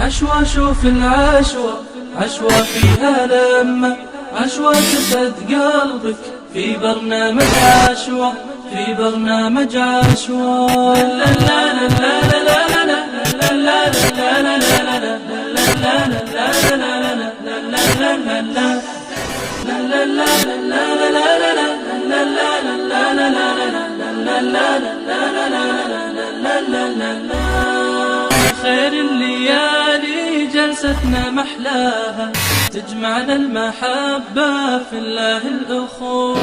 عشوة شوف العشوة، عشوة فيها لمة، عشوة تسعد قلبك في برنامج عشوة، في برنامج عشوة. لا لا لا لا لا لا لا لا لا خير الليالي جلستنا محلاها، تجمعنا المحبة في الله الأخوة،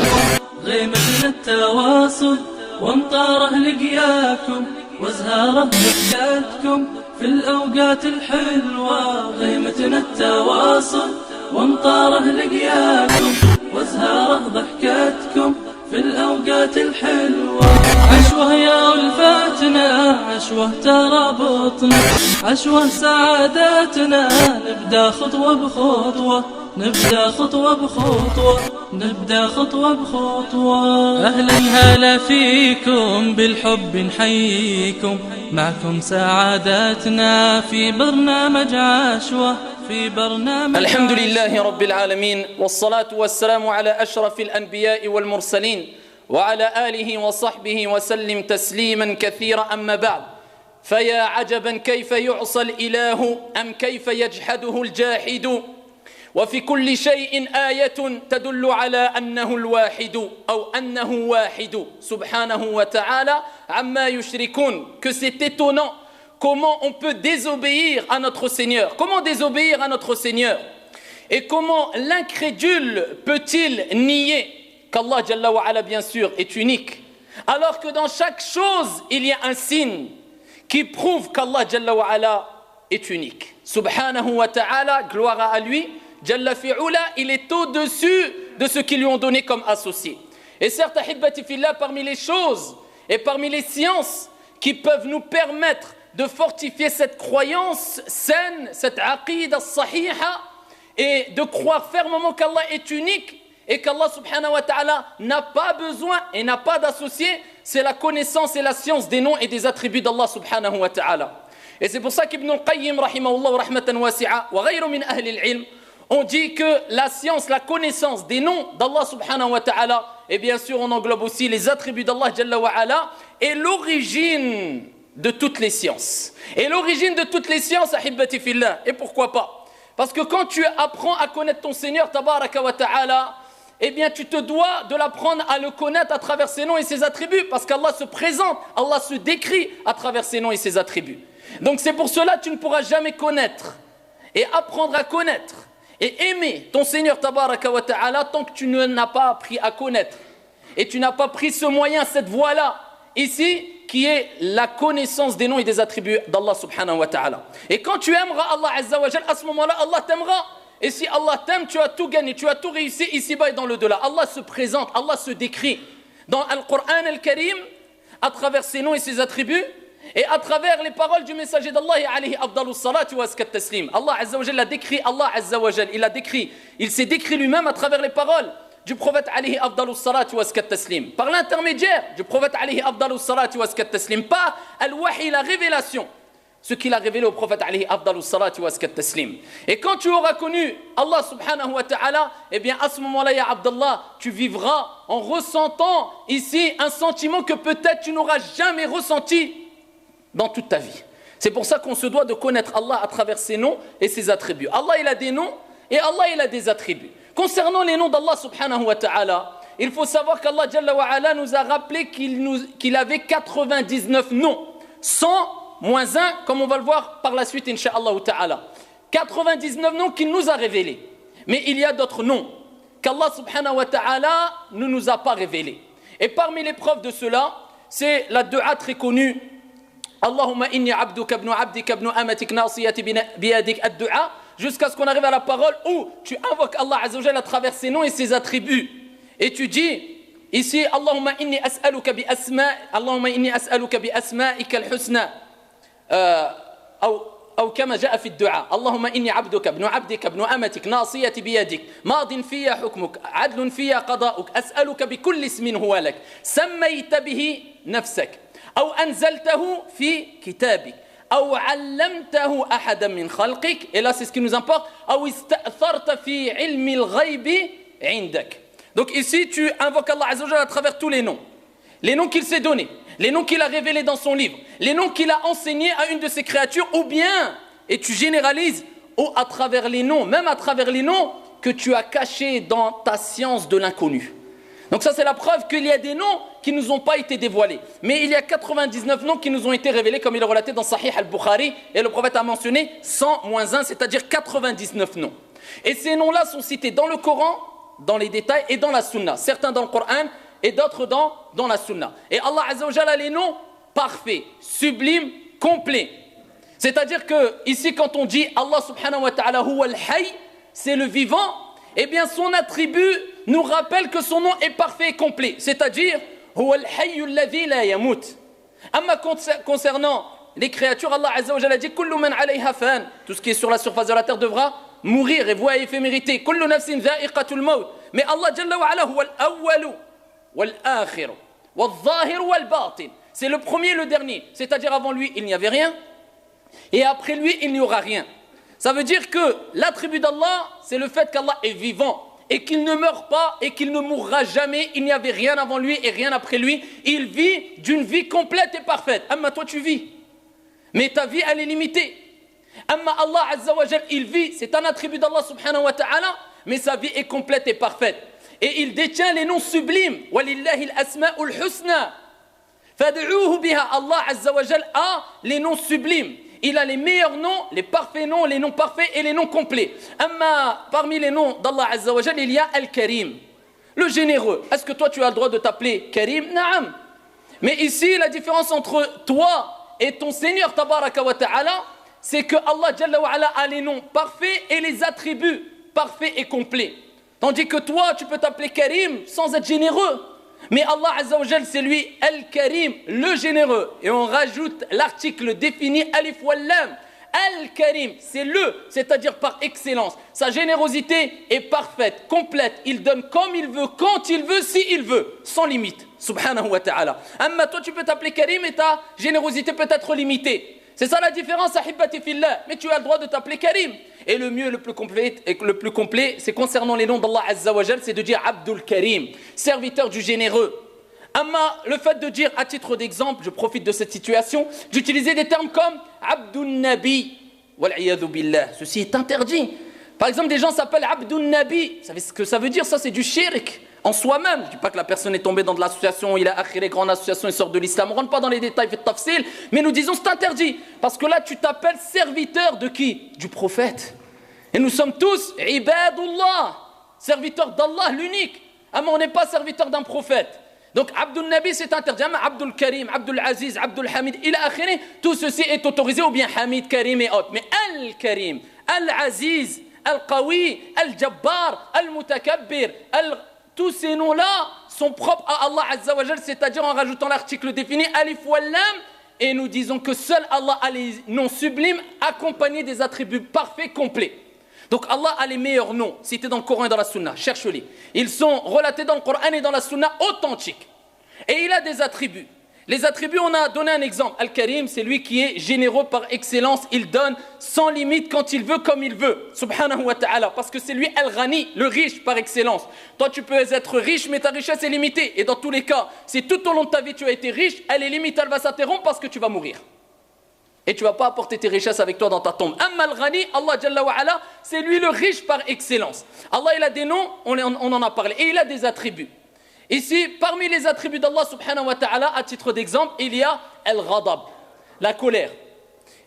غيمتنا التواصل وامطاره لقياكم، وازهاره ضحكاتكم في الأوقات الحلوة، غيمتنا التواصل وامطاره لقياكم، وازهاره ضحكاتكم في الأوقات الحلوة. عشوة يا ألفاتنا، عشوة ترابطنا، عشوة سعاداتنا، نبدأ خطوة بخطوة، نبدأ خطوة بخطوة، نبدأ خطوة بخطوة. أهلا هلا فيكم بالحب نحييكم، معكم سعاداتنا في برنامج عشوة، في برنامج الحمد لله رب العالمين، والصلاة والسلام على أشرف الأنبياء والمرسلين وعلى آله وصحبه وسلم تسليما كثيرا. أما بعد، فيا عجبا كيف يعصى الإله أم كيف يجحده الجاحد، وفي كل شيء آية تدل على أنه الواحد أو أنه واحد سبحانه وتعالى عما يشركون. Que c'est étonnant comment on peut désobéir à notre Seigneur. Comment désobéir à notre Seigneur? Et comment l'incrédule peut-il nier qu'Allah Jalla wa Ala, bien sûr, est unique, alors que dans chaque chose, il y a un signe qui prouve qu'Allah Jalla wa Ala est unique. Subhanahu wa ta'ala, gloire à lui, Jalla fi'ula, il est au-dessus de ce qu'ils lui ont donné comme associé. Et certes, ahibbati fillah, parmi les choses et parmi les sciences qui peuvent nous permettre de fortifier cette croyance saine, cette aqida sahiha, et de croire fermement qu'Allah est unique et qu'Allah subhanahu wa ta'ala n'a pas besoin et n'a pas d'associé, c'est la connaissance et la science des noms et des attributs d'Allah subhanahu wa ta'ala. Et c'est pour ça qu'Ibn al-Qayyim rahimahullah rahmatan wasi'a wa ghayru min ahli al-ilm on dit que la science, la connaissance des noms d'Allah subhanahu wa ta'ala, et bien sûr on englobe aussi les attributs d'Allah jalla wa ala, est l'origine de toutes les sciences. Et l'origine de toutes les sciences, ahibbati fillah. Et pourquoi pas? Parce que quand tu apprends à connaître ton Seigneur tabaraka wa ta'ala, eh bien tu te dois de l'apprendre à le connaître à travers ses noms et ses attributs, parce qu'Allah se présente, Allah se décrit à travers ses noms et ses attributs. Donc c'est pour cela que tu ne pourras jamais connaître et apprendre à connaître et aimer ton Seigneur tabaraka wa ta'ala tant que tu n'as pas appris à connaître. Et tu n'as pas pris ce moyen, cette voie-là, ici, qui est la connaissance des noms et des attributs d'Allah subhanahu wa ta'ala. Et quand tu aimeras Allah azza wa jal, à ce moment-là, Allah t'aimera. Et si Allah t'aime, tu as tout gagné, tu as tout réussi ici-bas et dans le delà. Allah se présente, Allah se décrit dans Al-Qur'an Al-Karim à travers ses noms et ses attributs et à travers les paroles du messager d'Allah alayhi afdalus salatu wa azkat taslim. Allah azza wa jal a décrit, Allah azza wa jal, il s'est décrit lui-même à travers les paroles du prophète alayhi afdalus salatu wa azkat taslim, par l'intermédiaire du prophète alayhi afdalus salatu wa azkat taslim, pas al-wahi, la révélation, ce qu'il a révélé au prophète alayhi afdalus salatu wa azkat taslim. Et quand tu auras connu Allah subhanahu wa ta'ala, eh bien à ce moment-là, ya Abdallah, tu vivras en ressentant ici un sentiment que peut-être tu n'auras jamais ressenti dans toute ta vie. C'est pour ça qu'on se doit de connaître Allah à travers ses noms et ses attributs. Allah il a des noms et Allah il a des attributs. Concernant les noms d'Allah subhanahu wa ta'ala, il faut savoir qu'Allah jalla wa ala nous a rappelé qu'il avait 99 noms, 100 moins 1, comme on va le voir par la suite incha'Allah ta'ala. 99 noms qu'il nous a révélés. Mais il y a d'autres noms qu'Allah subhanahu wa ta'ala ne nous a pas révélés. Et parmi les preuves de cela, c'est la dua très connue Allahumma inni abduka ibn abdika ibn amatik nasiyati biyadik ad-du'a, jusqu'à ce qu'on arrive à la parole où tu invoques Allah azza wa jalla à travers ses noms et ses attributs. Et tu dis ici Allahumma inni as'aluka bi asma'ika al-husna أو كما جاء في الدعاء اللهم إني عبدك ابن عبدك ابن أمتك ناصيتي بيدك ماض في حكمك عدل في قضاؤك أسألك بكل اسم هو لك سميت به نفسك أو أنزلته في كتابك أو علمته أحدا من خلقك, et là c'est ce qui nous importe, أو استأثرت في علم الغيب عندك. Donc ici tu invoques Allah Azza wa Jalla à travers tous les noms qu'il s'est donnés, les noms qu'il a révélés dans son livre, les noms qu'il a enseignés à une de ses créatures, ou bien, et tu généralises, ou à travers les noms, même à travers les noms que tu as cachés dans ta science de l'inconnu. Donc ça c'est la preuve qu'il y a des noms qui ne nous ont pas été dévoilés. Mais il y a 99 noms qui nous ont été révélés, comme il est relaté dans Sahih al-Bukhari, et le prophète a mentionné 100 moins 1, c'est-à-dire 99 noms. Et ces noms-là sont cités dans le Coran, dans les détails, et dans la Sunna. Certains dans le Coran, et d'autres dans la Sunna. Et Allah Azza wa Jalla a les noms parfaits, sublimes, complets. C'est-à-dire que ici quand on dit Allah subhanahu wa ta'ala huwa al-hayy, c'est le vivant, eh bien son attribut nous rappelle que son nom est parfait et complet. C'est-à-dire huwa al-hayy alladhi la yamut. Amma concernant les créatures, Allah Azza wa Jalla dit kullu man 'alayha fan, tout ce qui est sur la surface de la terre devra mourir et voie éphémérité. Kullu nafsin dha'iqatul maut. Mais Allah Jalla wa Ala huwa al-awwal wal-akhir wal-zahir wal-batin. C'est le premier et le dernier, c'est-à-dire avant lui il n'y avait rien et après lui il n'y aura rien. Ça veut dire que l'attribut d'Allah, c'est le fait qu'Allah est vivant et qu'il ne meurt pas et qu'il ne mourra jamais. Il n'y avait rien avant lui et rien après lui. Il vit d'une vie complète et parfaite. Amma toi tu vis, mais ta vie elle est limitée. Amma Allah Azza wa Jal, il vit, c'est un attribut d'Allah subhanahu wa ta'ala, mais sa vie est complète et parfaite. Et il détient les noms sublimes. Walillahi al-asma'ul husna. Fad'uuhu biha. Allah Azza wa Jal a les noms sublimes. Il a les meilleurs noms, les parfaits noms, les noms parfaits et les noms complets. Amma, parmi les noms d'Allah Azza wa Jal, il y a Al-Karim, le généreux. Est-ce que toi tu as le droit de t'appeler Karim? Naam. Mais ici, la différence entre toi et ton Seigneur Tabaraka wa Ta'ala, c'est que Allah Jalla wa Ala a les noms parfaits et les attributs parfaits et complets. Tandis que toi, tu peux t'appeler Karim sans être généreux. Mais Allah Azza wa Jal, c'est lui Al-Karim, le généreux. Et on rajoute l'article défini Alif wal Lam. Al-Karim, c'est le, c'est-à-dire par excellence. Sa générosité est parfaite, complète. Il donne comme il veut, quand il veut, si il veut, sans limite. Subhanahu wa ta'ala. Amma toi, tu peux t'appeler Karim et ta générosité peut être limitée. C'est ça la différence, ahibati fillah. Mais tu as le droit de t'appeler Karim. Et le mieux, le plus complet, c'est concernant les noms d'Allah Azza wa Jal, c'est de dire Abdul Karim, serviteur du généreux. Amma, le fait de dire, à titre d'exemple, je profite de cette situation, d'utiliser des termes comme Abdul Nabi, wal'iyadhu billah, ceci est interdit. Par exemple, des gens s'appellent Abdul Nabi, vous savez ce que ça veut dire? Ça, c'est du shirk en soi-même. Je ne dis pas que la personne est tombée dans de l'association, il a akhiré grande association, il sort de l'islam. On ne rentre pas dans les détails, fait tafsil, mais nous disons c'est interdit. Parce que là, tu t'appelles serviteur de qui? Du prophète. Et nous sommes tous ibadullah, serviteurs d'Allah, l'unique. Ah, mais on n'est pas serviteur d'un prophète. Donc, Abdul Nabi, c'est interdit. Mais Abdul Karim, Abdul Aziz, Abdul Hamid, il a akhiré, tout ceci est autorisé, ou bien Hamid, Karim et autres. Mais Al-Karim, Al-Aziz, Al-Qawi, Al-Jabbar, Al-Mutakabbir, tous ces noms-là sont propres à Allah Azza wa Jal, c'est-à-dire en rajoutant l'article défini Alif wal Lam, et nous disons que seul Allah a les noms sublimes accompagnés des attributs parfaits, complets. Donc Allah a les meilleurs noms cités dans le Coran et dans la Sunna, cherche-les. Ils sont relatés dans le Coran et dans la Sunna authentiques. Et il a des attributs. Les attributs, on a donné un exemple. Al-Karim, c'est lui qui est généreux par excellence. Il donne sans limite quand il veut, comme il veut. Subhanahu wa ta'ala. Parce que c'est lui Al-Ghani, le riche par excellence. Toi, tu peux être riche, mais ta richesse est limitée. Et dans tous les cas, si tout au long de ta vie, tu as été riche, elle est limitée, elle va s'interrompre parce que tu vas mourir. Et tu ne vas pas apporter tes richesses avec toi dans ta tombe. Amma Al-Ghani, Allah Jalla wa Ala, c'est lui le riche par excellence. Allah, il a des noms, on en a parlé. Et il a des attributs. Ici, parmi les attributs d'Allah subhanahu wa ta'ala, à titre d'exemple, il y a Al-Ghadab, la colère.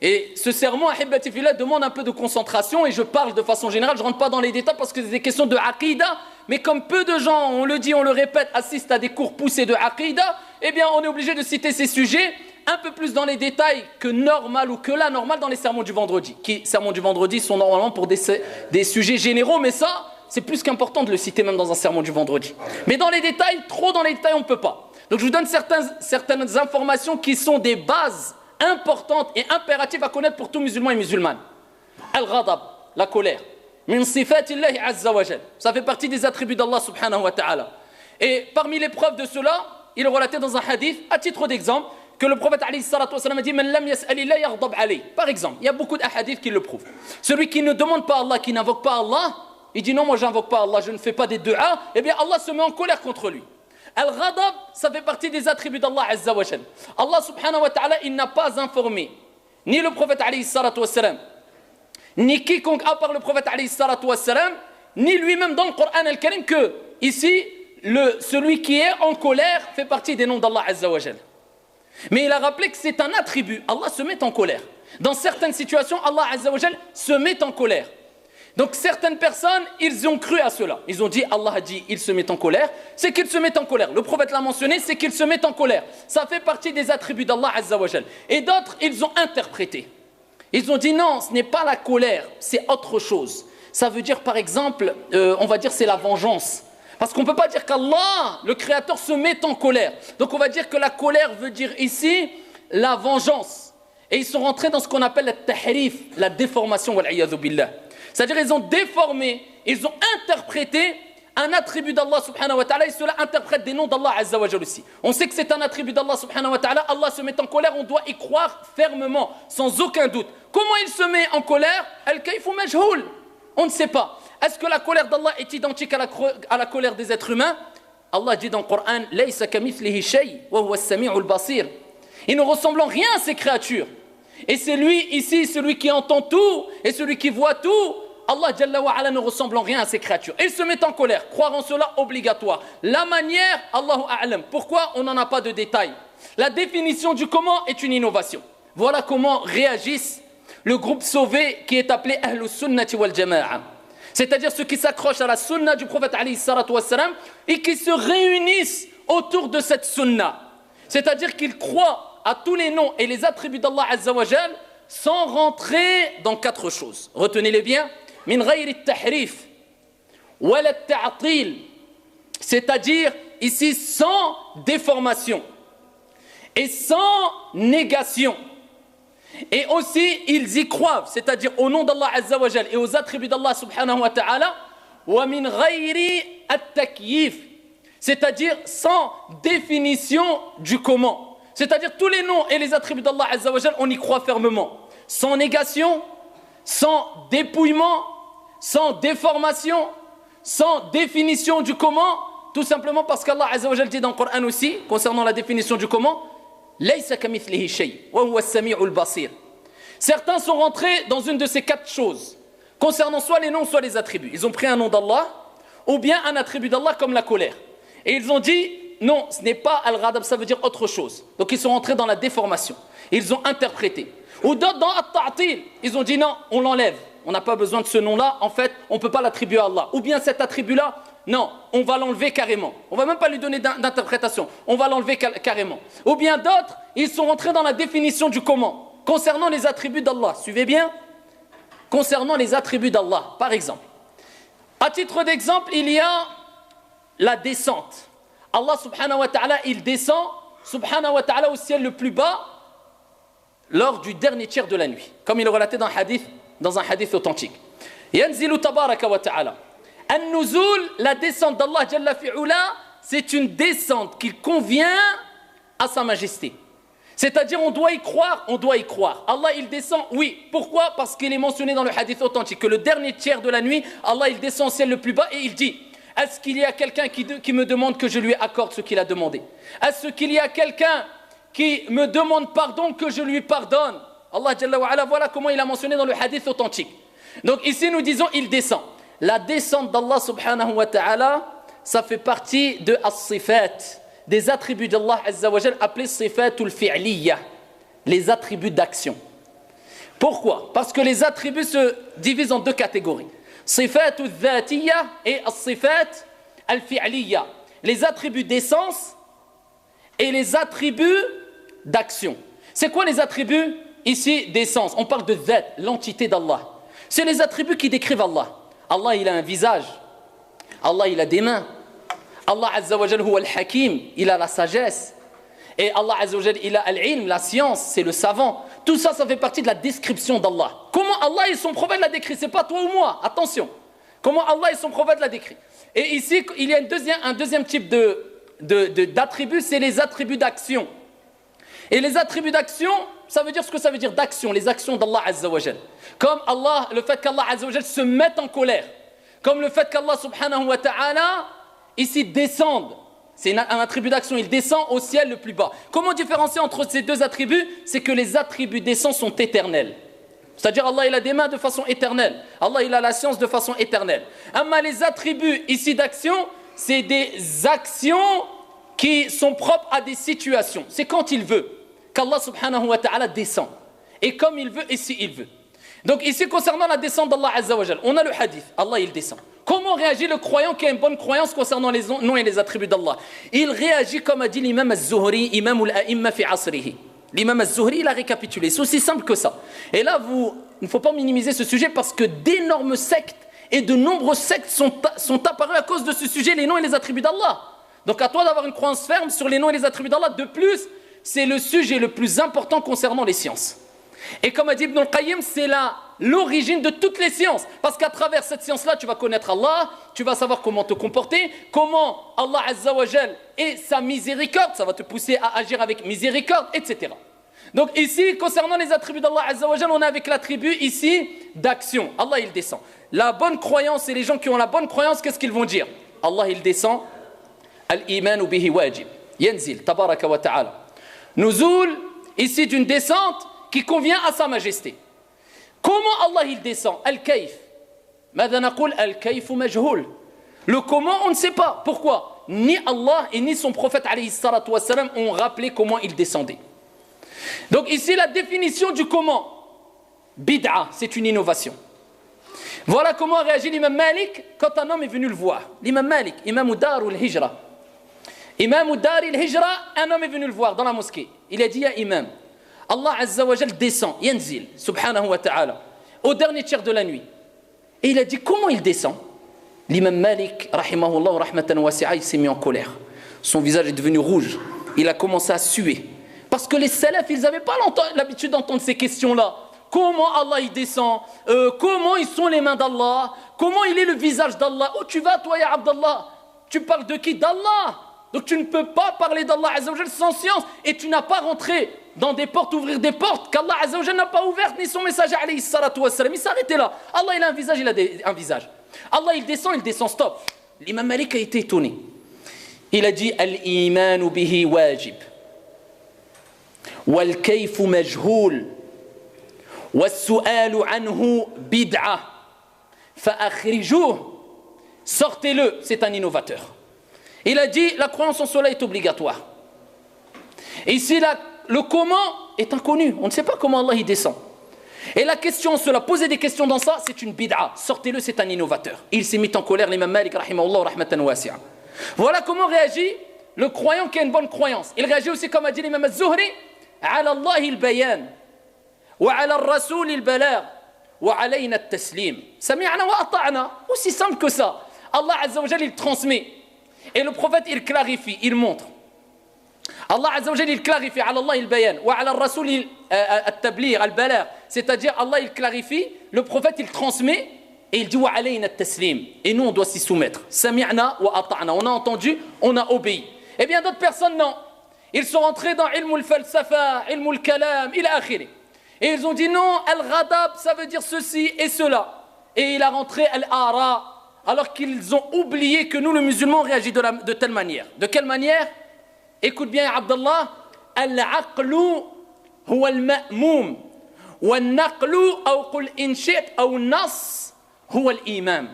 Et ce sermon, ahibati fillah, demande un peu de concentration et je parle de façon générale, je ne rentre pas dans les détails parce que c'est des questions de aqida, mais comme peu de gens, on le dit, on le répète, assistent à des cours poussés de aqida, eh bien on est obligé de citer ces sujets un peu plus dans les détails que normal ou que la normale dans les sermons du vendredi. Qui, sermons du vendredi, sont normalement pour des sujets généraux, mais ça, c'est plus qu'important de le citer même dans un sermon du vendredi. Mais dans les détails, trop dans les détails, on ne peut pas. Donc je vous donne certaines informations qui sont des bases importantes et impératives à connaître pour tout musulman et musulmane. Al-Ghadab, la colère. Min sifatillahi azza wa jal. Ça fait partie des attributs d'Allah subhanahu wa ta'ala. Et parmi les preuves de cela, il est relaté dans un hadith, à titre d'exemple, que le prophète alayhi salatu wassalam a dit Man lam yas'alillah yaghdab alayh. Par exemple, il y a beaucoup d'ahadiths qui le prouvent. Celui qui ne demande pas Allah, qui n'invoque pas Allah, il dit non, moi j'invoque pas Allah, je ne fais pas des du'a, eh bien Allah se met en colère contre lui. Al-ghadab, ça fait partie des attributs d'Allah Azza wa Jal. Allah subhanahu wa ta'ala, il n'a pas informé ni le prophète alayhi salatu wassalam, ni quiconque à part le prophète alayhi salatu wassalam, ni lui-même dans le Coran al-Karim que ici, celui qui est en colère fait partie des noms d'Allah Azza wa Jal. Mais il a rappelé que c'est un attribut. Allah se met en colère. Dans certaines situations, Allah Azza wa Jal se met en colère. Donc certaines personnes, ils ont cru à cela. Ils ont dit, Allah a dit, il se met en colère. C'est qu'il se met en colère. Le prophète l'a mentionné, c'est qu'il se met en colère. Ça fait partie des attributs d'Allah Azza wa Jal. Et d'autres, ils ont interprété. Ils ont dit, non, ce n'est pas la colère, c'est autre chose. Ça veut dire, par exemple, on va dire c'est la vengeance. Parce qu'on ne peut pas dire qu'Allah, le Créateur, se met en colère. Donc on va dire que la colère veut dire ici la vengeance. Et ils sont rentrés dans ce qu'on appelle le tahrif, la déformation, wal-iyadhu billah. C'est-à-dire ils ont déformé, ils ont interprété un attribut d'Allah subhanahu wa ta'ala et cela interprète des noms d'Allah azza wa jalla aussi. On sait que c'est un attribut d'Allah subhanahu wa ta'ala, Allah se met en colère, on doit y croire fermement, sans aucun doute. Comment il se met en colère? Al-kayfu majhoul. On ne sait pas. Est-ce que la colère d'Allah est identique à la colère des êtres humains? Allah dit dans le Coran, Laysa kamithlihi shay, wa huwa as-sami'ul basir. Il ne ressemble en rien à ces créatures. Et c'est lui ici, celui qui entend tout et celui qui voit tout. Allah Jalla wa Ala ne ressemble en rien à ces créatures. Et il se met en colère. Croire en cela obligatoire. La manière, Allahu A'lam. Pourquoi on n'en a pas de détails? La définition du comment est une innovation. Voilà comment réagissent le groupe sauvé qui est appelé Ahlus Sunnati wal Jama'a. C'est-à-dire ceux qui s'accrochent à la sunna du prophète alayhi salatu wassalam et qui se réunissent autour de cette sunna. C'est-à-dire qu'ils croient à tous les noms et les attributs d'Allah Azza wa Jal sans rentrer dans quatre choses. Retenez-les bien. Min ghayri tahrif wala ta'til. C'est-à-dire ici sans déformation et sans négation. Et aussi, ils y croient, c'est-à-dire au nom d'Allah Azza wa Jal et aux attributs d'Allah subhanahu wa ta'ala, wa min ghayri at-takyif, c'est-à-dire sans définition du comment. C'est-à-dire tous les noms et les attributs d'Allah Azza wa Jal, on y croit fermement. Sans négation, sans dépouillement, sans déformation, sans définition du comment, tout simplement parce qu'Allah Azza wa Jal dit dans le Coran aussi, concernant la définition du comment, Laysa kamithlihi shay, wa huwa as-sami'ul basir. Certains sont rentrés dans une de ces quatre choses, concernant soit les noms, soit les attributs. Ils ont pris un nom d'Allah, ou bien un attribut d'Allah comme la colère. Et ils ont dit, non, ce n'est pas al-ghadab, ça veut dire autre chose. Donc ils sont rentrés dans la déformation. Ils ont interprété. Ou d'autres dans at-ta'til, ils ont dit non, on l'enlève. On n'a pas besoin de ce nom-là, en fait, on ne peut pas l'attribuer à Allah. Ou bien cet attribut-là, non, on va l'enlever carrément. On ne va même pas lui donner d'interprétation, on va l'enlever carrément. Ou bien d'autres, ils sont rentrés dans la définition du comment, concernant les attributs d'Allah. Suivez bien? Concernant les attributs d'Allah, par exemple. À titre d'exemple, il y a la descente. Allah subhanahu wa ta'ala, il descend subhanahu wa ta'ala au ciel le plus bas lors du dernier tiers de la nuit, comme il est relaté dans un hadith authentique. Yanzilu tabaraka wa ta'ala. An-nuzul, la descente d'Allah Jalla fi'ula, c'est une descente qui convient à sa majesté. C'est-à-dire on doit y croire, on doit y croire. Allah il descend, oui. Pourquoi? Parce qu'il est mentionné dans le hadith authentique que le dernier tiers de la nuit, Allah il descend au ciel le plus bas et il dit: est-ce qu'il y a quelqu'un qui me demande que je lui accorde ce qu'il a demandé? Est-ce qu'il y a quelqu'un qui me demande pardon que je lui pardonne? Allah Jalla wa Ala, voilà comment il a mentionné dans le hadith authentique. Donc ici nous disons il descend. La descente d'Allah subhanahu wa ta'ala, ça fait partie de as-sifat, des attributs d'Allah Azza wa Jal appelés sifatul fi'liya, les attributs d'action. Pourquoi? Parce que les attributs se divisent en deux catégories. Sifatul dhatiyya et as-sifat al-fi'liya, les attributs d'essence et les attributs d'action. C'est quoi les attributs ici d'essence? On parle de dhat, l'entité d'Allah. C'est les attributs qui décrivent Allah. Allah il a un visage, Allah il a des mains, Allah Azza wa Jal huwa al-hakim, il a la sagesse, et Allah Azza wa Jal il a al-ilm, la science, c'est le savant. Tout ça, ça fait partie de la description d'Allah. Comment Allah et son prophète l'a décrit? C'est pas toi ou moi, attention. Comment Allah et son prophète l'a décrit? Et ici il y a un deuxième type d'attributs, c'est les attributs d'action. Et les attributs d'action, ça veut dire ce que ça veut dire d'action, les actions d'Allah Azza wa Jal. Comme Allah, le fait qu'Allah Azza wa Jal se mette en colère. Comme le fait qu'Allah subhanahu wa ta'ala ici descende. C'est un attribut d'action, il descend au ciel le plus bas. Comment différencier entre ces deux attributs? C'est que les attributs d'essence sont éternels. C'est-à-dire Allah il a des mains de façon éternelle. Allah il a la science de façon éternelle. Mais les attributs ici d'action, c'est des actions qui sont propres à des situations. C'est quand il veut qu'Allah subhanahu wa ta'ala descend. Et comme il veut et si il veut. Donc ici concernant la descente d'Allah Azza wa Jal, on a le hadith, Allah il descend. Comment réagit le croyant qui a une bonne croyance concernant les noms et les attributs d'Allah? Il réagit comme a dit l'imam Az-Zuhri, imam al-a'imma fi asrihi. L'imam Az-Zuhri il a récapitulé, c'est aussi simple que ça. Et là il ne faut pas minimiser ce sujet parce que d'énormes sectes et de nombreuses sectes sont apparues à cause de ce sujet, les noms et les attributs d'Allah. Donc à toi d'avoir une croyance ferme sur les noms et les attributs d'Allah. De plus, c'est le sujet le plus important concernant les sciences. Et comme a dit Ibn al-Qayyim, c'est l'origine de toutes les sciences. Parce qu'à travers cette science-là, tu vas connaître Allah, tu vas savoir comment te comporter, comment Allah Azza wa Jal et sa miséricorde, ça va te pousser à agir avec miséricorde, etc. Donc ici, concernant les attributs d'Allah Azza wa Jal, on est avec l'attribut ici d'action. Allah, il descend. La bonne croyance et les gens qui ont la bonne croyance, qu'est-ce qu'ils vont dire? Allah, il descend. Al-imanu bihi wajib. Yanzil, tabaraka wa ta'ala. Nuzul, ici d'une descente qui convient à sa majesté. Comment Allah il descend? Al-kayf. Mada naqul al-kayfu majhoul. Le comment, on ne sait pas. Pourquoi? Ni Allah et ni son prophète alayhi salatu wassalam ont rappelé comment il descendait. Donc ici la définition du comment. Bid'a, c'est une innovation. Voilà comment a réagi l'imam Malik quand un homme est venu le voir. L'imam Malik, imam Dar al-Hijra. Imam Dar al-Hijra, un homme est venu le voir dans la mosquée. Il a dit à imam, Allah Azza wa Jal descend, yanzil, subhanahu wa ta'ala, au dernier tiers de la nuit. Et il a dit, comment il descend? L'imam Malik, rahimahullah, rahmatan wasi'a, il s'est mis en colère. Son visage est devenu rouge. Il a commencé à suer. Parce que les salafs, ils n'avaient pas l'habitude d'entendre ces questions-là. Comment Allah il descend? Comment ils sont les mains d'Allah? Comment il est le visage d'Allah? Où tu vas toi, ya Abdallah? Tu parles de qui? D'Allah. Donc tu ne peux pas parler d'Allah Azza wa Jal sans science. Et tu n'as pas rentré dans des portes, ouvrir des portes qu'Allah Azza wa Jal n'a pas ouvertes, ni son messager alayhi salatu wassalam. Il s'est arrêté là. Allah il a un visage, il a un visage. Allah il descend, stop. L'imam Malik a été étonné. Il a dit al-imanu bihi wajib. Wal-kayfu majhoul. Was-su'alu anhu bid'a. Fa-akhrijuh. Sortez-le, c'est un innovateur. Il a dit la croyance en cela est obligatoire. Et ici, le comment est inconnu. On ne sait pas comment Allah y descend. Et la question en cela, poser des questions dans ça, c'est une bid'a. Sortez-le, c'est un innovateur. Il s'est mis en colère, l'imam Malik, rahimahullah, rahmatan wasi'a. Voilà comment réagit le croyant qui a une bonne croyance. Il réagit aussi comme a dit l'imam Az-Zuhri, ala Allah il-bayan, wa ala al-rasoul il-balagh, wa alayna al-taslim. Sami'na wa ata'na. Aussi simple que ça. Allah Azza wa Jal, il transmet. Et le prophète, il clarifie, il montre. Allah Azza wa Jal, il clarifie, ala Allah il-bayan, wa ala al-rasoul al-tabligh, al-balagh. C'est-à-dire, Allah, il clarifie, le prophète, il transmet, et il dit, wa alayna al-taslim. Et nous, on doit s'y soumettre. Sami'na wa ata'na. On a entendu, on a obéi. Et bien d'autres personnes, non. Ils sont rentrés dans ilm al-falsafa, ilm al-kalam, ila akhiri. Et ils ont dit, non, al-ghadab, ça veut dire ceci et cela. Et il a rentré al-ara, alors qu'ils ont oublié que nous, le musulman, réagit de telle manière. De quelle manière? Écoute bien, Abdallah. Al-aqlu huwa al-ma'moum. Wa-al-naqlu, ou qul in shi'ta, ou nas, huwa al-imam.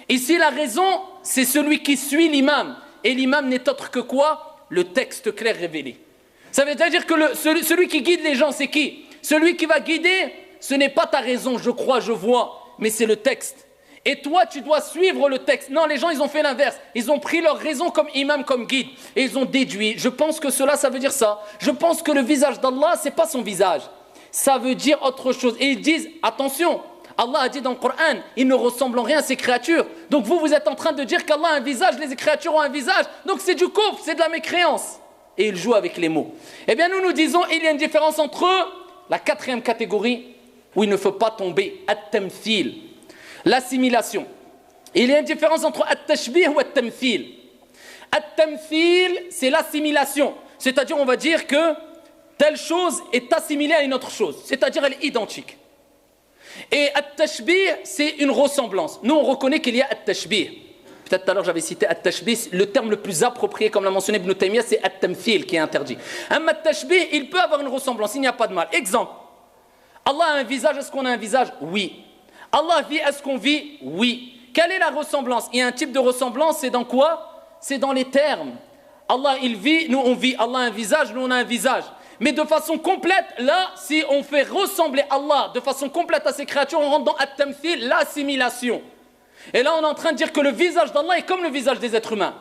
Ici, la raison, c'est celui qui suit l'imam. Et l'imam n'est autre que quoi? Le texte clair révélé. Ça veut dire que celui qui guide les gens, c'est qui? Celui qui va guider, ce n'est pas ta raison, je crois, je vois, mais c'est le texte. Et toi, tu dois suivre le texte. Non, les gens, ils ont fait l'inverse. Ils ont pris leur raison comme imam, comme guide. Et ils ont déduit. Je pense que cela, ça veut dire ça. Je pense que le visage d'Allah, c'est pas son visage. Ça veut dire autre chose. Et ils disent, attention, Allah a dit dans le Coran, il ne ressemble en rien à ses créatures. Donc vous êtes en train de dire qu'Allah a un visage, les créatures ont un visage. Donc c'est du kufr, c'est de la mécréance. Et ils jouent avec les mots. Eh bien, nous disons, il y a une différence entre la quatrième catégorie, où il ne faut pas tomber, at-tamthil. L'assimilation. Il y a une différence entre at-tashbih ou at-tamthil. At-tamthil, c'est l'assimilation. C'est-à-dire, on va dire que telle chose est assimilée à une autre chose, c'est-à-dire elle est identique. Et at-tashbih, c'est une ressemblance. Nous, on reconnaît qu'il y a at-tashbih. Peut-être tout à l'heure, j'avais cité at-tashbih. Le terme le plus approprié, comme l'a mentionné Ibn Taymiyyah, c'est at-tamthil qui est interdit. Un at-tashbih, il peut avoir une ressemblance, il n'y a pas de mal. Exemple, Allah a un visage, est-ce qu'on a un visage? Oui. Allah vit, est-ce qu'on vit? Oui. Quelle est la ressemblance? Il y a un type de ressemblance, c'est dans quoi? C'est dans les termes. Allah, il vit, nous, on vit. Allah a un visage, nous, on a un visage. Mais de façon complète, là, si on fait ressembler Allah de façon complète à ses créatures, on rentre dans at-tamthil, l'assimilation. Et là, on est en train de dire que le visage d'Allah est comme le visage des êtres humains.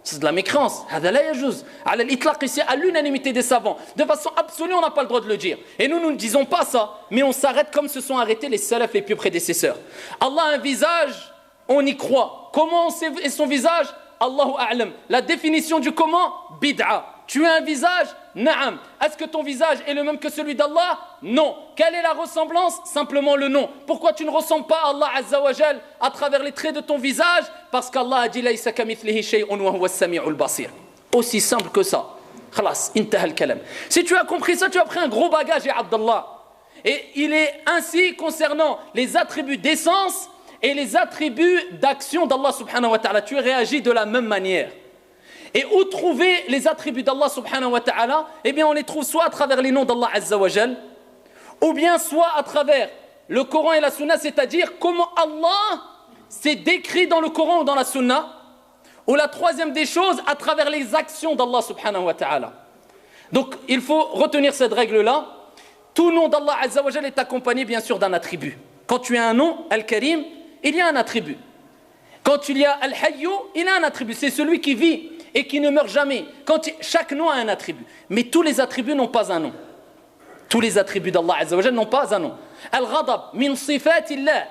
C'est de la mécréance. Ici, à l'unanimité des savants. De façon absolue, on n'a pas le droit de le dire. Et nous ne disons pas ça, mais on s'arrête comme se sont arrêtés les salafs les plus prédécesseurs. Allah a un visage, on y croit. Comment est son visage? Allahu a'lam. La définition du comment? Bid'a. Tu as un visage? Na'am. Est-ce que ton visage est le même que celui d'Allah? Non. Quelle est la ressemblance? Simplement le nom. Pourquoi tu ne ressembles pas à Allah Azza wa Jal à travers les traits de ton visage? Parce qu'Allah a dit Laysa kamithlihi shay'un wa huwa as-sami'ul basir. Aussi simple que ça. Khalas, intaha al-kalam. Si tu as compris ça, tu as pris un gros bagage, ya Abdallah. Et il est ainsi concernant les attributs d'essence et les attributs d'action d'Allah subhanahu wa ta'ala. Tu réagis de la même manière. Et où trouver les attributs d'Allah subhanahu wa ta'ala? Eh bien, on les trouve soit à travers les noms d'Allah Azza wa Jal, ou bien soit à travers le Coran et la Sunna, c'est-à-dire comment Allah s'est décrit dans le Coran ou dans la Sunna, ou la troisième des choses, à travers les actions d'Allah subhanahu wa ta'ala. Donc, il faut retenir cette règle-là. Tout nom d'Allah Azza wa Jal est accompagné, bien sûr, d'un attribut. Quand tu as un nom, Al-Karim, il y a un attribut. Quand il y a Al-Hayyu, il a un attribut. C'est celui qui vit et qui ne meurt jamais. Chaque nom a un attribut. Mais tous les attributs n'ont pas un nom. Tous les attributs d'Allah Azza wa Jal n'ont pas un nom. Al-Ghadab, min sifatillah.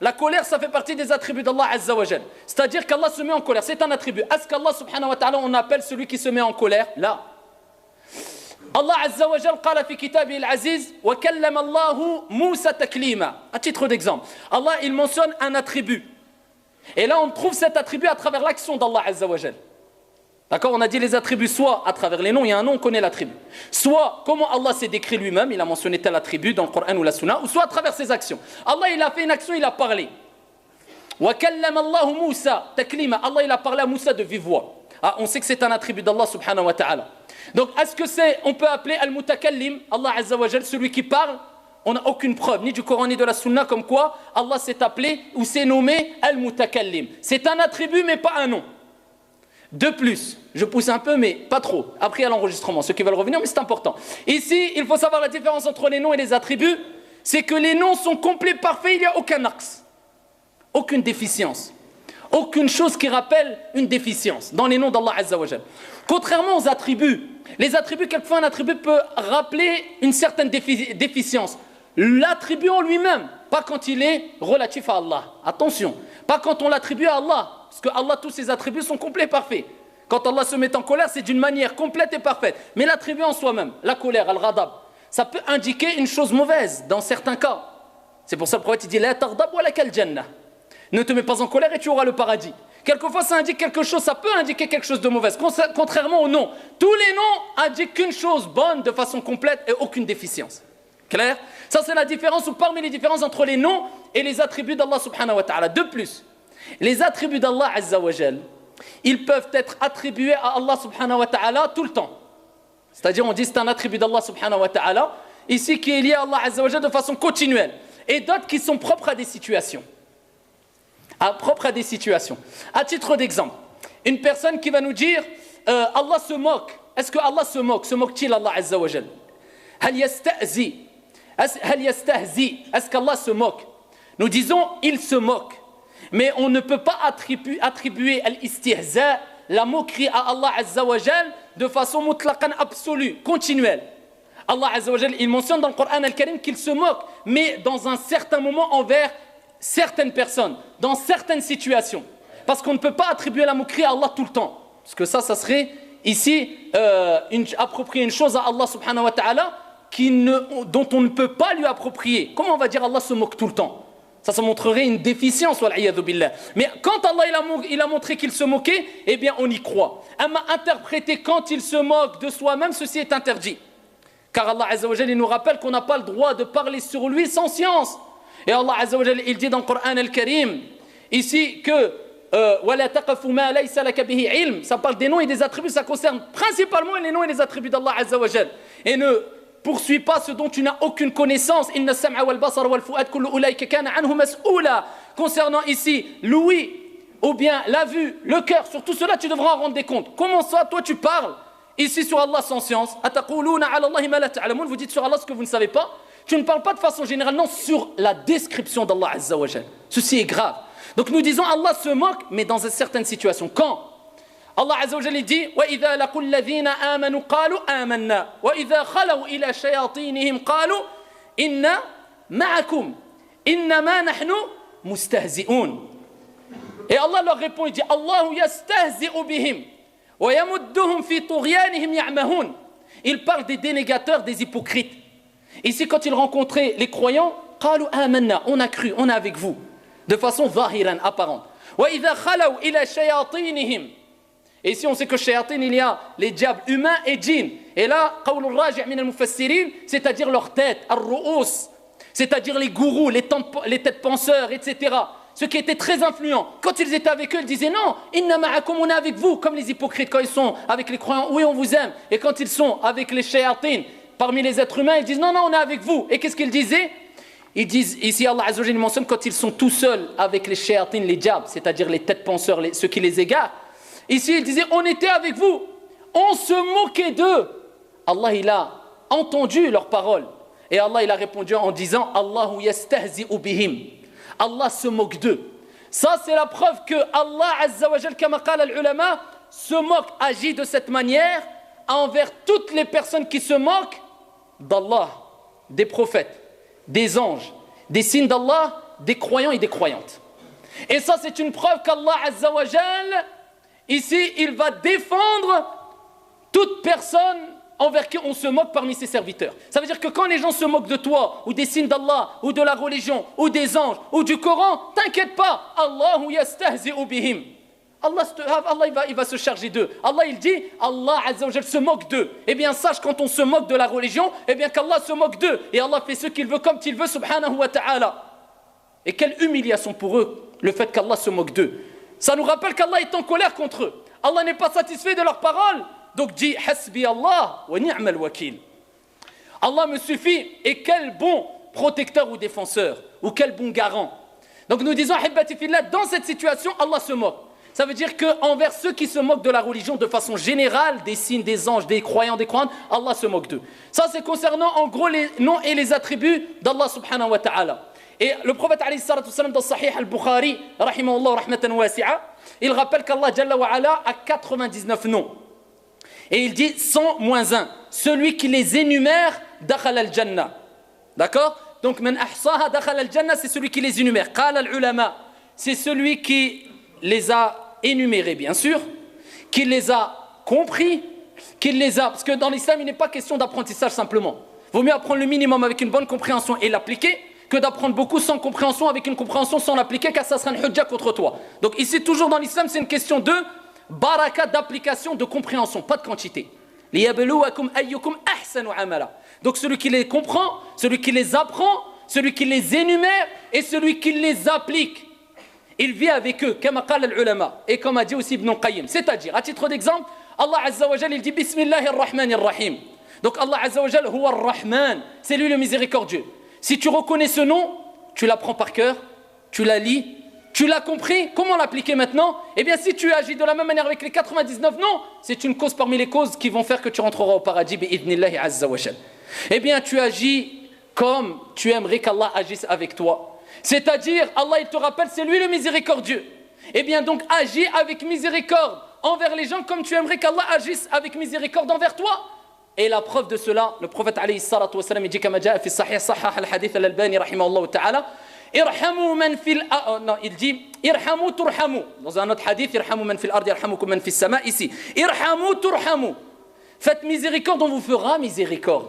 La colère, ça fait partie des attributs d'Allah Azza wa Jal. C'est-à-dire qu'Allah se met en colère. C'est un attribut. Est-ce qu'Allah subhanahu wa ta'ala, on appelle celui qui se met en colère? Là. Allah Azza wa Jal qala fi kitabi al-aziz wa kallama Allahu Musa taklima. À titre d'exemple, Allah, il mentionne un attribut. Et là, on trouve cet attribut à travers l'action d'Allah Azza wa Jal. D'accord, on a dit les attributs soit à travers les noms, il y a un nom, on connaît l'attribut. Soit comment Allah s'est décrit lui-même, il a mentionné tel attribut dans le Coran ou la Sunna, ou soit à travers ses actions. Allah, il a fait une action, il a parlé. Wa kallama Allahu Musa taklima. Allah, il a parlé à Moussa de vive voix. Ah, on sait que c'est un attribut d'Allah subhanahu wa ta'ala. Donc, est-ce que on peut appeler al-mutakallim, Allah Azza wa Jal, celui qui parle? On n'a aucune preuve, ni du Coran ni de la Sunna, comme quoi Allah s'est appelé ou s'est nommé al-mutakallim. C'est un attribut, mais pas un nom. De plus, je pousse un peu, mais pas trop. Après, à l'enregistrement, ceux qui veulent revenir, mais c'est important. Ici, il faut savoir la différence entre les noms et les attributs. C'est que les noms sont complets, parfaits, il n'y a aucun axe. Aucune déficience. Aucune chose qui rappelle une déficience dans les noms d'Allah Azza wa Jal. Contrairement aux attributs, les attributs, quelquefois un attribut peut rappeler une certaine déficience. L'attribut en lui-même, pas quand il est relatif à Allah. Attention, pas quand on l'attribue à Allah. Parce que Allah, tous ses attributs sont complets et parfaits. Quand Allah se met en colère, c'est d'une manière complète et parfaite. Mais l'attribut en soi-même, la colère, al-ghadab, ça peut indiquer une chose mauvaise dans certains cas. C'est pour ça que le prophète dit la taghdab wa lakal jannah. Ne te mets pas en colère et tu auras le paradis. Quelquefois, ça indique quelque chose, ça peut indiquer quelque chose de mauvais. Contrairement aux noms. Tous les noms indiquent qu'une chose bonne de façon complète et aucune déficience. Clair? Ça, c'est la différence ou parmi les différences entre les noms et les attributs d'Allah subhanahu wa ta'ala. De plus, les attributs d'Allah Azza wa Jal, ils peuvent être attribués à Allah subhanahu wa ta'ala tout le temps. C'est-à-dire, on dit c'est un attribut d'Allah subhanahu wa ta'ala, ici qui est lié à Allah Azza wa Jal de façon continuelle. Et d'autres qui sont propres à des situations. Propres à des situations. À titre d'exemple, une personne qui va nous dire Allah se moque. Est-ce que Allah se moque? Se moque-t-il Allah Azza wa Jal? Hal yastahzi? Est-ce qu'Allah se moque? Nous disons il se moque. Mais on ne peut pas attribuer al-istihza, la moquerie à Allah Azza wa Jal de façon mutlaqan absolue, continuelle. Allah Azza wa Jal, il mentionne dans le Coran al-Karim qu'il se moque, mais dans un certain moment envers certaines personnes, dans certaines situations. Parce qu'on ne peut pas attribuer la moquerie à Allah tout le temps. Parce que ça serait ici approprier une chose à Allah subhanahu wa ta'ala dont on ne peut pas lui approprier. Comment on va dire Allah se moque tout le temps? Ça montrerait une déficience, wal'iyadhu billah. Mais quand Allah il a montré qu'il se moquait, eh bien on y croit. Amma interpréter quand il se moque de soi-même, ceci est interdit. Car Allah Azza wa Jalla il nous rappelle qu'on n'a pas le droit de parler sur lui sans science. Et Allah Azza wa Jalla il dit dans le Coran al-Karim, ici que وَلَا تَقَفُ مَا لَيْسَ لَكَ بِهِ عِلْمٍ, ça parle des noms et des attributs, ça concerne principalement les noms et les attributs d'Allah Azza wa Jalla. Et ne poursuis pas ce dont tu n'as aucune connaissance. Inna as-sam'a wal basara wal fu'ad kullu ulaika kana anhu mas'oula. Concernant ici l'ouïe ou bien la vue, le cœur, sur tout cela tu devras en rendre des comptes. Comment ça toi tu parles ici sur Allah sans science? Ataquluna 'ala Allahi ma la ta'lamun, vous dites sur Allah ce que vous ne savez pas. Tu ne parles pas de façon générale, non, sur la description d'Allah Azza wa Jalla. Ceci est grave. Donc nous disons Allah se moque, mais dans certaines situations. Quand Allah Azza wa Jalla dit وَإِذَا لَقُوا الَّذِينَ آمَنُوا قَالُوا آمَنَّا وَإِذَا خَلَوْا إِلَى شَيَاطِينِهِمْ قَالُوا إِنَّا مَعَكُمْ إِنَّمَا نَحْنُ مُسْتَهْزِئُونَ. Et Allah leur répond, il dit Allahu yastahzi'u bihim wa yamudduhum fi tughyanihim ya'mahun. Il parle des dénégateurs, des hypocrites. Ici quand il rencontrait les croyants, قالوا آمَنَّا, on a cru, on est avec vous, de façon zahiran, apparente. وَإِذَا خَلَوْا إِلَى شَيَاطِينِهِمْ. Et ici on sait que shayatin, il y a les diables humains et djinns. Et là, قول الراجع من المفسرين, c'est-à-dire leur tête, ar-ru'us, c'est-à-dire les gourous, les têtes penseurs, etc. Ceux qui étaient très influents. Quand ils étaient avec eux, ils disaient non, inna ma'akum, on est avec vous, comme les hypocrites quand ils sont avec les croyants, oui on vous aime. Et quand ils sont avec les shayatin, parmi les êtres humains, ils disent non, non, on est avec vous. Et qu'est-ce qu'ils disaient? Ils disent, ici Allah Azza wa Jalla mentionne quand ils sont tout seuls avec les shayatin, les diables, c'est-à-dire les têtes penseurs, ceux qui les égarent. Ici, il disait, on était avec vous, on se moquait d'eux. Allah, il a entendu leurs paroles. Et Allah, il a répondu en disant, Allahu yastahzi'u bihim. Allah se moque d'eux. Ça, c'est la preuve que Allah, Azza wa Jal, kama qala al-ulama, se moque, agit de cette manière envers toutes les personnes qui se moquent d'Allah, des prophètes, des anges, des signes d'Allah, des croyants et des croyantes. Et ça, c'est une preuve qu'Allah, Azza wa Jal, ici, il va défendre toute personne envers qui on se moque parmi ses serviteurs. Ça veut dire que quand les gens se moquent de toi, ou des signes d'Allah, ou de la religion, ou des anges, ou du Coran, t'inquiète pas, Allahu yastahzi'u bihim. Allah il va se charger d'eux. Allah il dit, Allah Azza wa Jal se moque d'eux. Eh bien sache quand on se moque de la religion, eh bien qu'Allah se moque d'eux. Et Allah fait ce qu'il veut comme il veut, subhanahu wa ta'ala. Et quelle humiliation pour eux, le fait qu'Allah se moque d'eux. Ça nous rappelle qu'Allah est en colère contre eux. Allah n'est pas satisfait de leurs paroles. Donc dit Hasbi Allah wa ni'mal wakil. Allah me suffit et quel bon protecteur ou défenseur ou quel bon garant. Donc nous disons Hibbati fillah, dans cette situation Allah se moque. Ça veut dire que envers ceux qui se moquent de la religion de façon générale, des signes, des anges, des croyants, des croyantes, Allah se moque d'eux. Ça c'est concernant en gros les noms et les attributs d'Allah subhanahu wa ta'ala. Et le prophète alayhi salatu wassalam dans Sahih al-Bukhari rahimahullah rahmatan wasi'a, il rappelle qu'Allah jalla wa ala a 99 noms. Et il dit 100 moins 1. Celui qui les énumère, dakhal al-jannah. D'accord? Donc, man ahsaha dakhal al-jannah, c'est celui qui les énumère. Qala al-ulama, c'est celui qui les a énumérés, bien sûr, qui les a compris, qui les a. Parce que dans l'islam, il n'est pas question d'apprentissage simplement. Il vaut mieux apprendre le minimum avec une bonne compréhension et l'appliquer, que d'apprendre beaucoup sans compréhension, avec une compréhension sans l'appliquer, car ça sera une hujja contre toi. Donc, ici, toujours dans l'islam, c'est une question de baraka, d'application, de compréhension, pas de quantité. Donc celui qui les comprend, celui qui les apprend, celui qui les énumère et celui qui les applique, il vit avec eux, comme قال العلماء, et comme a dit aussi Ibn Qayyim. C'est-à-dire, à titre d'exemple, Allah Azza wa Jal, il dit Bismillahir Rahmanir Rahim. Donc Allah Azza wa Jal, huwa ar-Rahman, c'est lui le miséricordieux. Si tu reconnais ce nom, tu l'apprends par cœur, tu la lis. Tu l'as compris? Comment l'appliquer maintenant? Eh bien, si tu agis de la même manière avec les 99 noms, c'est une cause parmi les causes qui vont faire que tu rentreras au paradis, bi'idnillahi azza wa jal. Eh bien, tu agis comme tu aimerais qu'Allah agisse avec toi. C'est-à-dire, Allah, il te rappelle, c'est lui le miséricordieux. Eh bien, donc, agis avec miséricorde envers les gens comme tu aimerais qu'Allah agisse avec miséricorde envers toi. Et la preuve de cela, le prophète alayhi salatu wa salam, il dit, comme jaa fi sahih al-hadith al-Albani, rahimahullah ta'ala, irhamu man fil non, il dit irhamu turhamu. Dans un autre hadith, irhamu man fil ardi yarhamukum man fis sama. Ici, irhamu turhamu. Faites miséricorde, on vous fera miséricorde.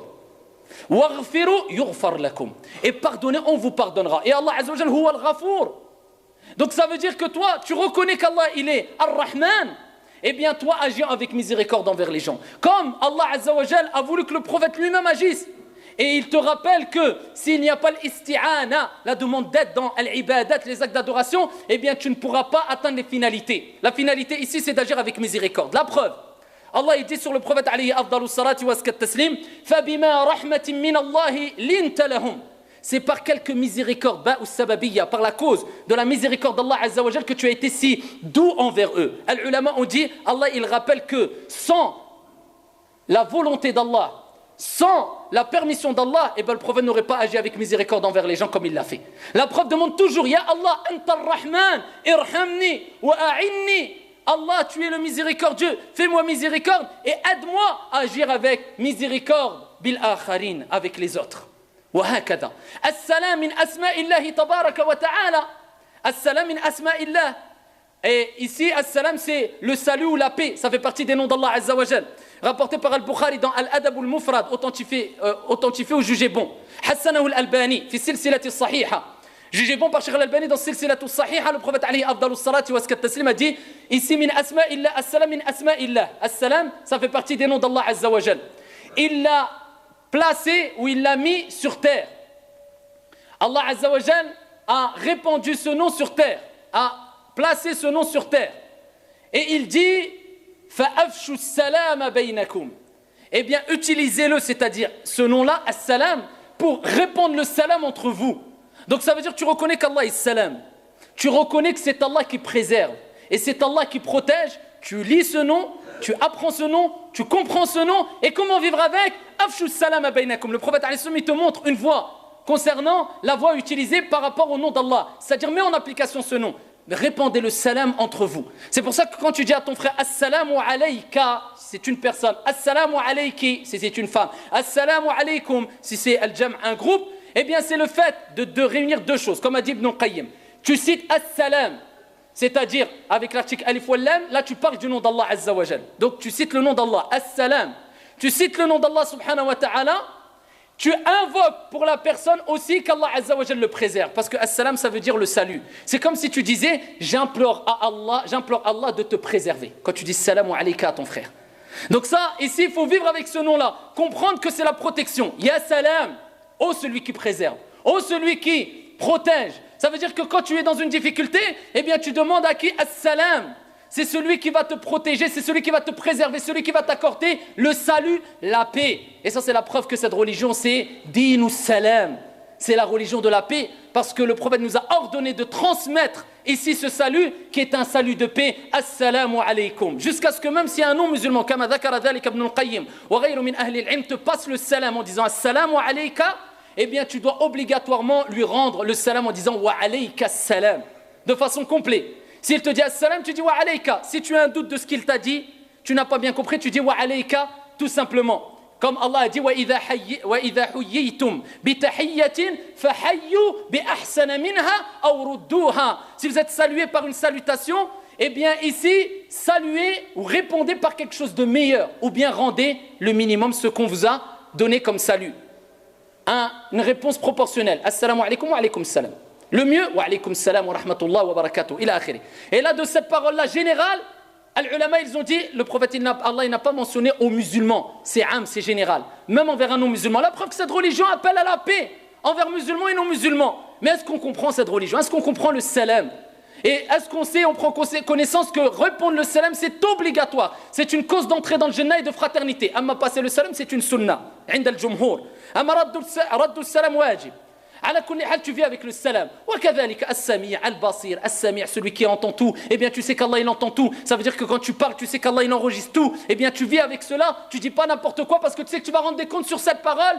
Waghfiru yughfar lakum. Et pardonnez, on vous pardonnera. Et Allah Azza wa Jal huwa al-Ghafour. Donc ça veut dire que toi, tu reconnais qu'Allah, il est Ar-Rahman. Eh bien, toi, agis avec miséricorde envers les gens. Comme Allah Azza wa Jal a voulu que le prophète lui-même agisse. Et il te rappelle que s'il n'y a pas l'isti'ana, la demande d'aide dans l'ibadat, les actes d'adoration, eh bien tu ne pourras pas atteindre les finalités. La finalité ici, c'est d'agir avec miséricorde. La preuve, Allah il dit sur le prophète alayhi afdalu salati wa askat taslim, فَبِمَا رَحْمَةٍ مِّنَ اللَّهِ لِنْتَ لَهُمْ. C'est par quelques miséricordes, par la cause de la miséricorde d'Allah Azza wa Jal que tu as été si doux envers eux. Les ulama ont dit, Allah il rappelle que sans la volonté d'Allah, sans la permission d'Allah, eh ben, le prophète n'aurait pas agi avec miséricorde envers les gens comme il l'a fait. La preuve demande toujours, Ya Allah, anta ar-Rahman, irhamni wa a'inni. Allah, tu es le miséricordieux, fais-moi miséricorde et aide-moi à agir avec miséricorde bil akharin, avec les autres. Wa hakada. As-salam min asma'illahi tabaraka wa ta'ala. As-salam min asma'illah. Et ici, as-salam, c'est le salut ou la paix. Ça fait partie des noms d'Allah Azza wa Jal. Rapporté par Al-Bukhari dans Al-Adab al-Mufrad, authentifié ou jugé bon. Hassanahu al-Albani, fi silsilati sahiha. Jugé bon par Cheikh al-Albani dans silsilati sahiha, le prophète alayhi afdalu salati wa askat taslim a dit, ici, min asma'illah, as-salam min asma'illah. As-salam, ça fait partie des noms d'Allah Azza wa Jal. Il l'a placé ou il l'a mis sur terre. Allah Azza wa Jal a répandu ce nom sur terre, a placé ce nom sur terre. Et il dit, فَأَفْشُوا السَّلَامَ بَيْنَكُمْ. Eh bien, utilisez-le, c'est-à-dire ce nom-là, as-salam, pour répandre le salam entre vous. Donc ça veut dire que tu reconnais qu'Allah est salam. Tu reconnais que c'est Allah qui préserve. Et c'est Allah qui protège. Tu lis ce nom, tu apprends ce nom, tu comprends ce nom. Et comment vivre avec? أَفْشُوا السَّلَامَ بَيْنَكُمْ. Le prophète il te montre une voie concernant la voie utilisée par rapport au nom d'Allah. C'est-à-dire, mets en application ce nom. Répandez le salam entre vous. C'est pour ça que quand tu dis à ton frère Assalamu alayka, c'est une personne. Assalamu alayki, si c'est une femme. Assalamu alaykum, si c'est al-jam', un groupe. Eh bien, c'est le fait de réunir deux choses. Comme a dit Ibn Qayyim. Tu cites As-salam, c'est-à-dire avec l'article Alif wal Lam, là tu parles du nom d'Allah Azza wa Jal. Donc tu cites le nom d'Allah, As-salam. Tu cites le nom d'Allah subhanahu wa ta'ala. Tu invoques pour la personne aussi qu'Allah Azza wa Jal le préserve. Parce que as-salam, ça veut dire le salut. C'est comme si tu disais, j'implore Allah de te préserver. Quand tu dis salamu alayka à ton frère. Donc ça, ici, il faut vivre avec ce nom-là. Comprendre que c'est la protection. Ya salam, ô celui qui préserve. Ô celui qui protège. Ça veut dire que quand tu es dans une difficulté, eh bien tu demandes à qui? As-salam. C'est celui qui va te protéger, c'est celui qui va te préserver, celui qui va t'accorder le salut, la paix. Et ça, c'est la preuve que cette religion, c'est Dinu Salam. C'est la religion de la paix, parce que le prophète nous a ordonné de transmettre ici ce salut, qui est un salut de paix. Assalamu alaykum. Jusqu'à ce que même si un non-musulman, kama dhakara dhalika ibn al-Qayyim, wa ghayru min ahli al-ilm, te passe le salam en disant Assalamu alayka, eh bien tu dois obligatoirement lui rendre le salam en disant Wa alayka salam, de façon complète. S'il te dit as-salam, tu dis wa alayka. Si tu as un doute de ce qu'il t'a dit, tu n'as pas bien compris, tu dis wa alayka tout simplement. Comme Allah a dit wa idha huyyitum bi tahiyyatin fahayyu bi ahsana minha aw rudduha. Si vous êtes salué par une salutation, eh bien ici, saluez ou répondez par quelque chose de meilleur, ou bien rendez le minimum ce qu'on vous a donné comme salut. Une réponse proportionnelle. Assalamu alaykum wa alaykum salam. Le mieux, wa alaykum salam wa rahmatullah wa barakatuh, ila akhiri. Et là, de cette parole-là générale, al-ulama, ils ont dit, le prophète, Allah, il n'a pas mentionné aux musulmans. C'est am, c'est général. Même envers un non-musulman. La preuve que cette religion appelle à la paix envers musulmans et non-musulmans. Mais est-ce qu'on comprend cette religion? Est-ce qu'on comprend le salam? Et est-ce qu'on sait, on prend connaissance que répondre le salam, c'est obligatoire. C'est une cause d'entrée dans le Jannah et de fraternité. Amma passer le salam, c'est une sunnah. Inda al-jumhur. Amma raddu salam wajib. على كل حال tu vis avec le salam. وكذلك السميع البصير السميع, celui qui entend tout. Eh bien tu sais qu'Allah il entend tout. Ça veut dire que quand tu parles, tu sais qu'Allah il enregistre tout. Eh bien tu vis avec cela. Tu dis pas n'importe quoi parce que tu sais que tu vas rendre des comptes sur cette parole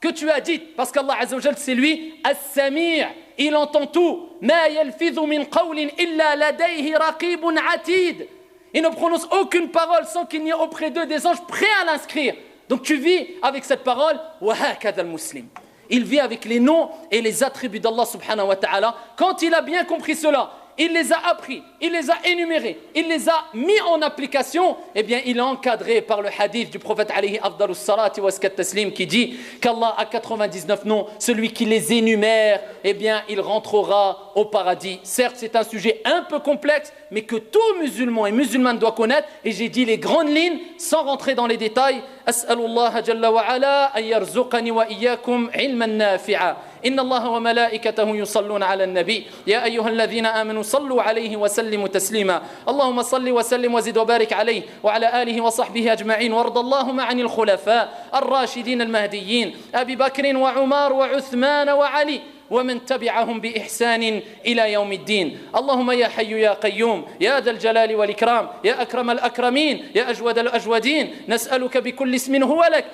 que tu as dite. Parce qu'Allah Azza wa Jal, c'est lui السميع. Il entend tout. ما يلفظ من قول إلا لديه رقيب عتيد. Il ne prononce aucune parole sans qu'il n'y ait auprès d'eux des anges prêts à l'inscrire. Donc tu vis avec cette parole. وهكذا المسلم. Il vit avec les noms et les attributs d'Allah subhanahu wa ta'ala. Quand il a bien compris cela, il les a appris, il les a énumérés, il les a mis en application, eh bien il est encadré par le hadith du prophète alayhi afdalus salati wa askat taslim qui dit qu'Allah a 99 noms, celui qui les énumère, eh bien il rentrera au paradis. Certes, c'est un sujet un peu complexe, mais que tout musulman et musulmane doit connaître, et j'ai dit les grandes lignes sans rentrer dans les détails. As'alullah jalla wa ala an yarzuqani wa iyyakum ilman nafi'a. إن الله وملائكته يصلون على النبي يا أيها الذين آمنوا صلوا عليه وسلموا تسليما اللهم صل وسلم وزد وبارك عليه وعلى آله وصحبه أجمعين وارض اللهم عن الخلفاء الراشدين المهديين أبي بكر وعمر وعثمان وعلي ومن تبعهم بإحسان إلى يوم الدين اللهم يا حي يا قيوم يا ذا الجلال والإكرام يا أكرم الأكرمين يا أجود الأجودين نسألك بكل اسم هو لك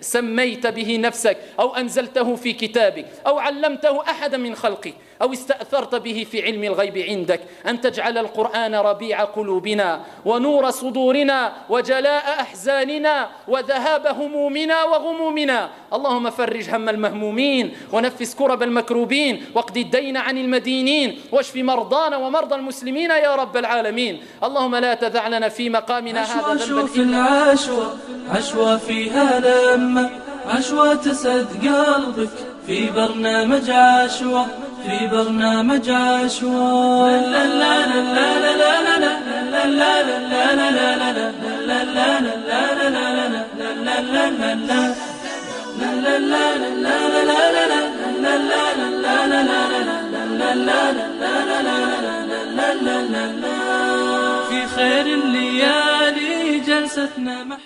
سميت به نفسك أو أنزلته في كتابك أو علمته أحدا من خلقك أو استأثرت به في علم الغيب عندك أن تجعل القرآن ربيع قلوبنا ونور صدورنا وجلاء أحزاننا وذهاب همومنا وغمومنا اللهم فرج هم المهمومين ونفس كرب المكروبين واقض الدين عن المدينين واشف مرضانا ومرضى المسلمين يا رب العالمين اللهم لا تدع لنا في مقامنا هذا ذنبا في العشوة عشوة فيها لمة عشوة تسد قلبك في برنامج عشوة في برنامج عشوة لا لا لا لا لا لا لا لا لا لا لا لا لا لا في خير الليالي جلستنا